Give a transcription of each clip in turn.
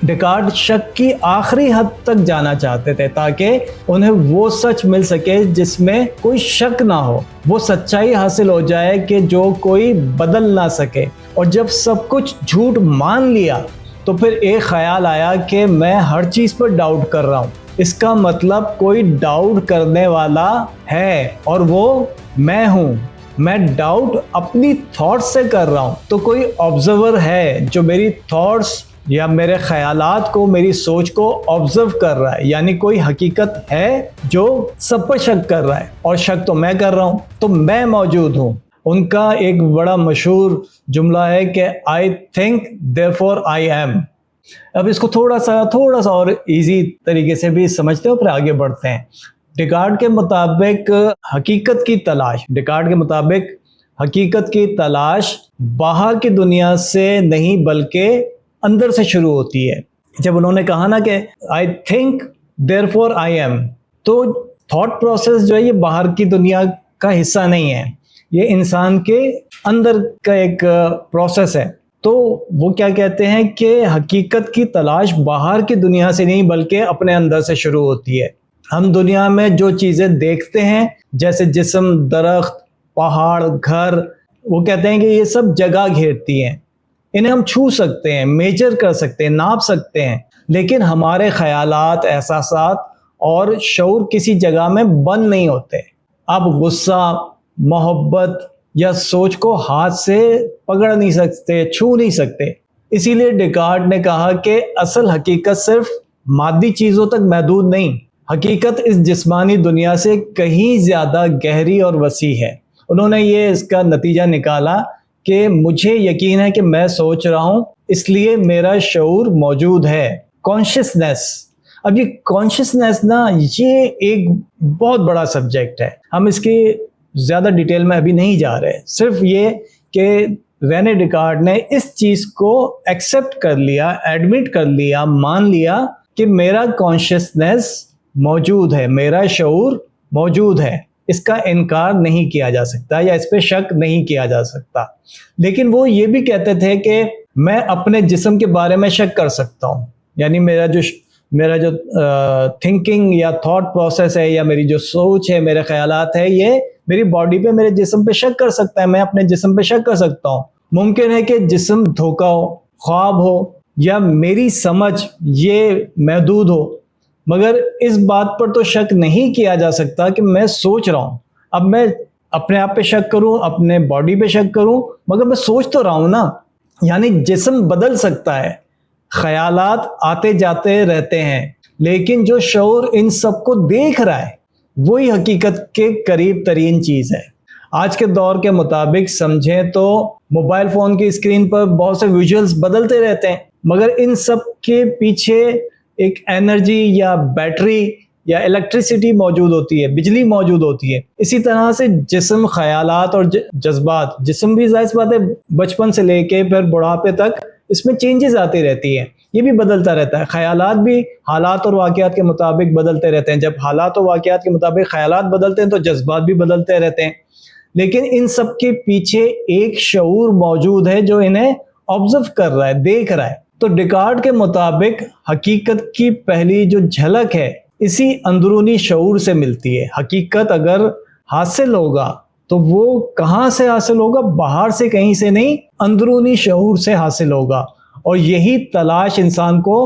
Descartes شک کی آخری حد تک جانا چاہتے تھے تاکہ انہیں وہ سچ مل سکے جس میں کوئی شک نہ ہو، وہ سچائی حاصل ہو جائے کہ جو کوئی بدل نہ سکے۔ اور جب سب کچھ جھوٹ مان لیا تو پھر ایک خیال آیا کہ میں ہر چیز پر ڈاؤٹ کر رہا ہوں، اس کا مطلب کوئی ڈاؤٹ کرنے والا ہے اور وہ میں ہوں۔ میں ڈاؤٹ اپنی تھاٹس سے کر رہا ہوں تو کوئی آبزرور ہے جو میری تھاٹس یا میرے خیالات کو، میری سوچ کو آبزرو کر رہا ہے، یعنی کوئی حقیقت ہے جو سب پر شک کر رہا ہے، اور شک تو میں کر رہا ہوں، تو میں موجود ہوں۔ ان کا ایک بڑا مشہور جملہ ہے کہ I think therefore I am۔ اب اس کو تھوڑا سا اور ایزی طریقے سے بھی سمجھتے ہیں اور پھر آگے بڑھتے ہیں۔ ڈیکارٹ کے مطابق حقیقت کی تلاش باہر کی دنیا سے نہیں بلکہ اندر سے شروع ہوتی ہے۔ جب انہوں نے کہا نا کہ I think therefore I am، تو تھاٹ پروسیس جو ہے یہ باہر کی دنیا کا حصہ نہیں ہے، یہ انسان کے اندر کا ایک پروسیس ہے۔ تو وہ کیا کہتے ہیں کہ حقیقت کی تلاش باہر کی دنیا سے نہیں بلکہ اپنے اندر سے شروع ہوتی ہے۔ ہم دنیا میں جو چیزیں دیکھتے ہیں جیسے جسم، درخت، پہاڑ، گھر، وہ کہتے ہیں کہ یہ سب جگہ گھیرتی ہیں، انہیں ہم چھو سکتے ہیں، میجر کر سکتے ہیں، ناپ سکتے ہیں، لیکن ہمارے خیالات، احساسات اور شعور کسی جگہ میں بند نہیں ہوتے۔ آپ غصہ، محبت یا سوچ کو ہاتھ سے پکڑ نہیں سکتے، چھو نہیں سکتے۔ اسی لیے ڈیکارٹ نے کہا کہ اصل حقیقت صرف مادی چیزوں تک محدود نہیں، حقیقت اس جسمانی دنیا سے کہیں زیادہ گہری اور وسیع ہے۔ انہوں نے یہ اس کا نتیجہ نکالا کہ مجھے یقین ہے کہ میں سوچ رہا ہوں، اس لیے میرا شعور موجود ہے۔ کانشسنس، اب یہ کانشسنس نا، یہ ایک بہت بڑا سبجیکٹ ہے، ہم اس کی زیادہ ڈیٹیل میں ابھی نہیں جا رہے، صرف یہ کہ رینے ڈیکارٹ نے اس چیز کو ایکسیپٹ کر لیا، ایڈمٹ کر لیا، مان لیا کہ میرا کانشسنس موجود ہے، میرا شعور موجود ہے، اس کا انکار نہیں کیا جا سکتا یا اس پہ شک نہیں کیا جا سکتا۔ لیکن وہ یہ بھی کہتے تھے کہ میں اپنے جسم کے بارے میں شک کر سکتا ہوں، یعنی میرا جو تھنکنگ یا تھاٹ پروسیس ہے یا میری جو سوچ ہے، میرے خیالات ہے، یہ میری باڈی پہ، میرے جسم پہ شک کر سکتا ہے، میں اپنے جسم پہ شک کر سکتا ہوں۔ ممکن ہے کہ جسم دھوکا ہو، خواب ہو یا میری سمجھ یہ محدود ہو، مگر اس بات پر تو شک نہیں کیا جا سکتا کہ میں سوچ رہا ہوں۔ اب میں اپنے آپ پہ شک کروں، اپنے باڈی پہ شک کروں، مگر میں سوچ تو رہا ہوں نا۔ یعنی جسم بدل سکتا ہے، خیالات آتے جاتے رہتے ہیں، لیکن جو شعور ان سب کو دیکھ رہا ہے وہی حقیقت کے قریب ترین چیز ہے۔ آج کے دور کے مطابق سمجھیں تو موبائل فون کی اسکرین پر بہت سے ویژولز بدلتے رہتے ہیں، مگر ان سب کے پیچھے ایک انرجی یا بیٹری یا الیکٹریسٹی موجود ہوتی ہے، بجلی موجود ہوتی ہے۔ اسی طرح سے جسم، خیالات اور جذبات، جسم بھی ظاہر سی بات ہے بچپن سے لے کے پھر بڑھاپے تک اس میں چینجز آتی رہتی ہیں، یہ بھی بدلتا رہتا ہے۔ خیالات بھی حالات اور واقعات کے مطابق بدلتے رہتے ہیں، جب حالات اور واقعات کے مطابق خیالات بدلتے ہیں تو جذبات بھی بدلتے رہتے ہیں۔ لیکن ان سب کے پیچھے ایک شعور موجود ہے جو انہیں آبزرو کر رہا ہے، دیکھ رہا ہے۔ تو ڈیکارٹ کے مطابق حقیقت کی پہلی جو جھلک ہے اسی اندرونی شعور سے ملتی ہے۔ حقیقت اگر حاصل ہوگا تو وہ کہاں سے حاصل ہوگا؟ باہر سے کہیں سے نہیں، اندرونی شعور سے حاصل ہوگا، اور یہی تلاش انسان کو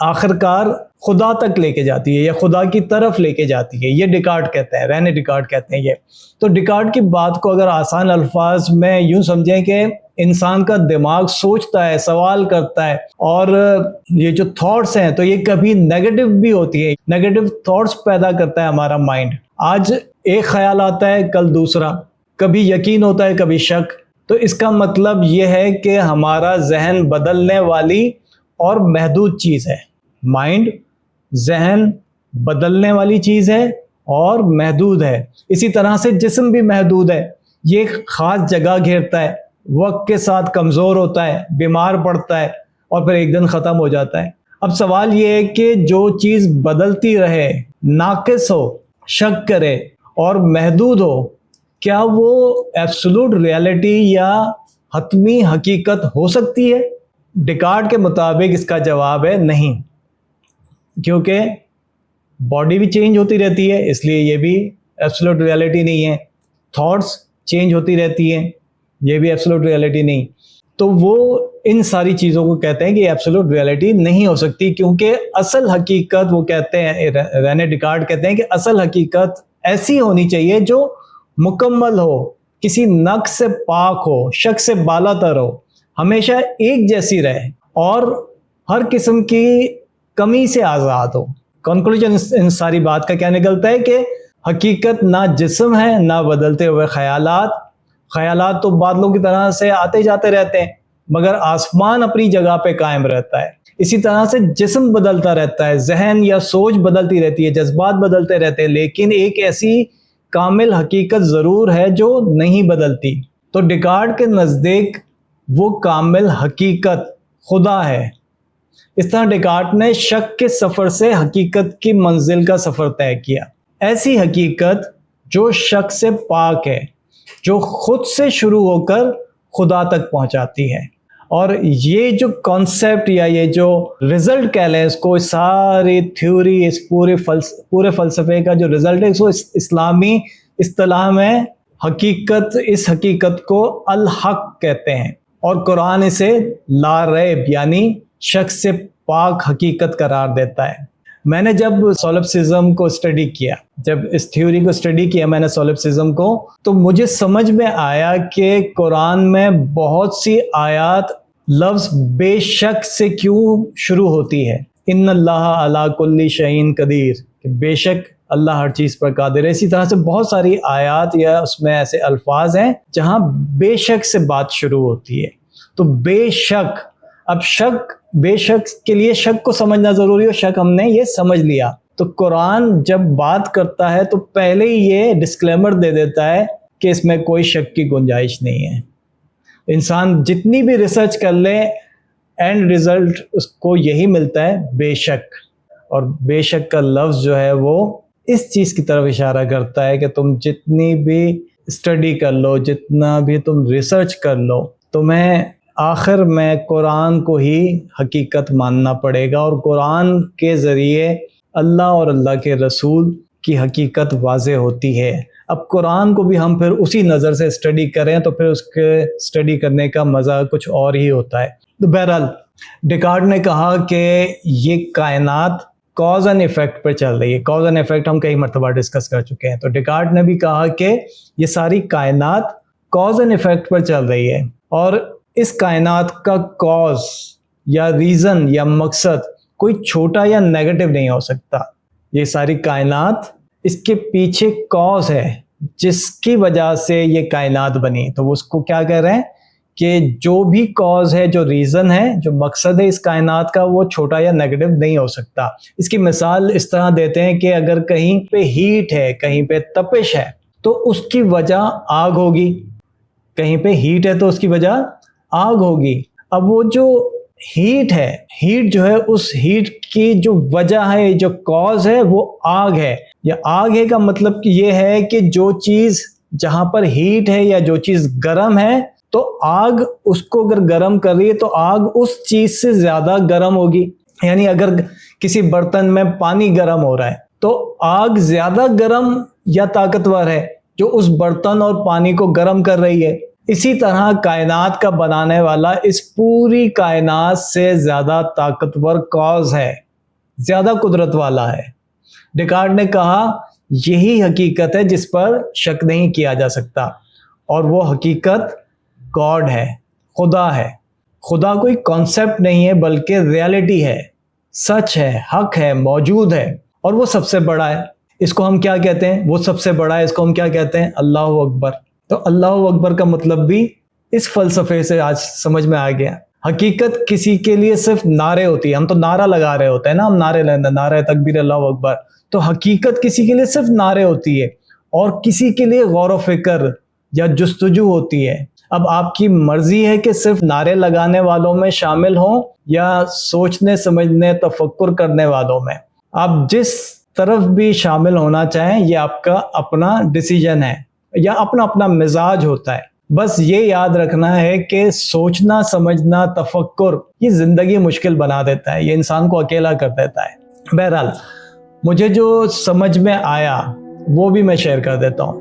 آخرکار خدا تک لے کے جاتی ہے یا خدا کی طرف لے کے جاتی ہے۔ یہ ڈیکارٹ کہتے ہیں، رینے ڈیکارٹ کہتے ہیں یہ۔ تو ڈیکارٹ کی بات کو اگر آسان الفاظ میں یوں سمجھیں کہ انسان کا دماغ سوچتا ہے، سوال کرتا ہے، اور یہ جو تھاٹس ہیں تو یہ کبھی نیگیٹو بھی ہوتی ہے، نیگیٹو تھاٹس پیدا کرتا ہے ہمارا مائنڈ۔ آج ایک خیال آتا ہے، کل دوسرا، کبھی یقین ہوتا ہے، کبھی شک۔ تو اس کا مطلب یہ ہے کہ ہمارا ذہن بدلنے والی اور محدود چیز ہے۔ مائنڈ، ذہن بدلنے والی چیز ہے اور محدود ہے۔ اسی طرح سے جسم بھی محدود ہے، یہ ایک خاص جگہ گھیرتا ہے، وقت کے ساتھ کمزور ہوتا ہے، بیمار پڑتا ہے اور پھر ایک دن ختم ہو جاتا ہے۔ اب سوال یہ ہے کہ جو چیز بدلتی رہے، ناقص ہو، شک کرے اور محدود ہو، کیا وہ ایبسولوٹ ریالٹی یا حتمی حقیقت ہو سکتی ہے؟ ڈیکارٹ کے مطابق اس کا جواب ہے نہیں، کیونکہ باڈی بھی چینج ہوتی رہتی ہے، اس لیے یہ بھی ایبسولوٹ ریالٹی نہیں ہے. تھاٹس چینج ہوتی رہتی ہیں، یہ بھی ایبسولوٹ ریالٹی نہیں. تو وہ ان ساری چیزوں کو کہتے ہیں کہ ایبسولوٹ ریالٹی نہیں ہو سکتی، کیونکہ اصل حقیقت، وہ کہتے ہیں رینے ڈیکارٹ کہتے ہیں کہ اصل حقیقت ایسی ہونی چاہیے جو مکمل ہو، کسی نقص سے پاک ہو، شک سے بالا تر ہو، ہمیشہ ایک جیسی رہے اور ہر قسم کی کمی سے آزاد ہو. کنکلوژن ان ساری بات کا کیا نکلتا ہے کہ حقیقت نہ جسم ہے نہ بدلتے ہوئے خیالات. خیالات تو بادلوں کی طرح سے آتے جاتے رہتے ہیں، مگر آسمان اپنی جگہ پہ قائم رہتا ہے. اسی طرح سے جسم بدلتا رہتا ہے، ذہن یا سوچ بدلتی رہتی ہے، جذبات بدلتے رہتے ہیں، لیکن ایک ایسی کامل حقیقت ضرور ہے جو نہیں بدلتی. تو ڈیکارٹ کے نزدیک وہ کامل حقیقت خدا ہے. اس طرح ڈیکارٹ نے شک کے سفر سے حقیقت کی منزل کا سفر طے کیا. ایسی حقیقت جو شک سے پاک ہے، جو خود سے شروع ہو کر خدا تک پہنچاتی ہے. اور یہ جو کانسیپٹ یا یہ جو رزلٹ کہہ لیں اس کو، ساری تھیوری، اس پورے فلسفے کا جو رزلٹ ہے، اس کو اسلامی اصطلاح میں حقیقت، اس حقیقت کو الحق کہتے ہیں، اور قرآن اسے لا ریب یعنی شک سے پاک حقیقت قرار دیتا ہے. میں نے جب سولپسزم کو اسٹڈی کیا، جب اس تھیوری کو اسٹڈی کیا میں نے سولپسزم کو، تو مجھے سمجھ میں آیا کہ قرآن میں بہت سی آیات لفظ بے شک سے کیوں شروع ہوتی ہے. ان اللہ علی کل شیء قدیر، کہ بے شک اللہ ہر چیز پر قادر ہے. اسی طرح سے بہت ساری آیات یا اس میں ایسے الفاظ ہیں جہاں بے شک سے بات شروع ہوتی ہے. تو بے شک، اب شک، بے شک کے لیے شک کو سمجھنا ضروری ہو، شک ہم نے یہ سمجھ لیا. تو قرآن جب بات کرتا ہے تو پہلے ہی یہ ڈسکلیمر دے دیتا ہے کہ اس میں کوئی شک کی گنجائش نہیں ہے. انسان جتنی بھی ریسرچ کر لے، اینڈ ریزلٹ اس کو یہی ملتا ہے، بے شک. اور بے شک کا لفظ جو ہے وہ اس چیز کی طرف اشارہ کرتا ہے کہ تم جتنی بھی اسٹڈی کر لو، جتنا بھی تم ریسرچ کر لو، تمہیں آخر میں قرآن کو ہی حقیقت ماننا پڑے گا، اور قرآن کے ذریعے اللہ اور اللہ کے رسول کی حقیقت واضح ہوتی ہے. اب قرآن کو بھی ہم پھر اسی نظر سے اسٹڈی کریں تو پھر اس کے اسٹڈی کرنے کا مزہ کچھ اور ہی ہوتا ہے. تو بہرحال ڈیکارٹ نے کہا کہ یہ کائنات کاز اینڈ ایفیکٹ پر چل رہی ہے. کاز اینڈ ایفیکٹ ہم کئی مرتبہ ڈسکس کر چکے ہیں. تو ڈیکارٹ نے بھی کہا کہ یہ ساری کائنات کاز اینڈ ایفیکٹ پر چل رہی ہے، اور اس کائنات کا کاز یا ریزن یا مقصد کوئی چھوٹا یا نیگیٹو نہیں ہو سکتا. یہ ساری کائنات، اس کے پیچھے کاز ہے جس کی وجہ سے یہ کائنات بنی. تو وہ اس کو کیا کہہ رہے ہیں کہ جو بھی کاز ہے، جو ریزن ہے، جو مقصد ہے اس کائنات کا، وہ چھوٹا یا نیگیٹو نہیں ہو سکتا. اس کی مثال اس طرح دیتے ہیں کہ اگر کہیں پہ ہیٹ ہے، کہیں پہ تپش ہے، تو اس کی وجہ آگ ہوگی. کہیں پہ ہیٹ ہے تو اس کی وجہ آگ ہوگی. اب وہ جو ہیٹ ہے، ہیٹ جو ہے، اس ہیٹ کی جو وجہ ہے، جو کاز ہے، وہ آگ ہے. یا آگ ہے کا مطلب یہ ہے کہ جو چیز جہاں پر ہیٹ ہے یا جو چیز گرم ہے، تو آگ اس کو اگر گرم کر رہی ہے تو آگ اس چیز سے زیادہ گرم ہوگی. یعنی اگر کسی برتن میں پانی گرم ہو رہا ہے تو آگ زیادہ گرم یا طاقتور ہے جو اس برتن اور پانی کو گرم کر رہی ہے. اسی طرح کائنات کا بنانے والا اس پوری کائنات سے زیادہ طاقتور کاز ہے، زیادہ قدرت والا ہے. ڈیکارٹ نے کہا یہی حقیقت ہے جس پر شک نہیں کیا جا سکتا، اور وہ حقیقت گاڈ ہے، خدا ہے. خدا کوئی کانسیپٹ نہیں ہے بلکہ ریالٹی ہے، سچ ہے، حق ہے، موجود ہے، اور وہ سب سے بڑا ہے. اس کو ہم کیا کہتے ہیں؟ وہ سب سے بڑا ہے، اس کو ہم کیا کہتے ہیں؟ اللہ اکبر. تو اللہ اکبر کا مطلب بھی اس فلسفے سے آج سمجھ میں آ گیا. حقیقت کسی کے لیے صرف نعرے ہوتی ہے، ہم تو نعرہ لگا رہے ہوتے ہیں نا، ہم نعرے لینا، نعرہ تکبیر اللہ اکبر. تو حقیقت کسی کے لیے صرف نعرے ہوتی ہے، اور کسی کے لیے غور و فکر یا جستجو ہوتی ہے. اب آپ کی مرضی ہے کہ صرف نعرے لگانے والوں میں شامل ہوں یا سوچنے سمجھنے تفکر کرنے والوں میں. آپ جس طرف بھی شامل ہونا چاہیں، یہ آپ کا اپنا ڈیسیجن ہے یا اپنا اپنا مزاج ہوتا ہے. بس یہ یاد رکھنا ہے کہ سوچنا سمجھنا تفکر یہ زندگی مشکل بنا دیتا ہے, یہ انسان کو اکیلا کر دیتا ہے. بہرحال مجھے جو سمجھ میں آیا وہ بھی میں شیئر کر دیتا ہوں.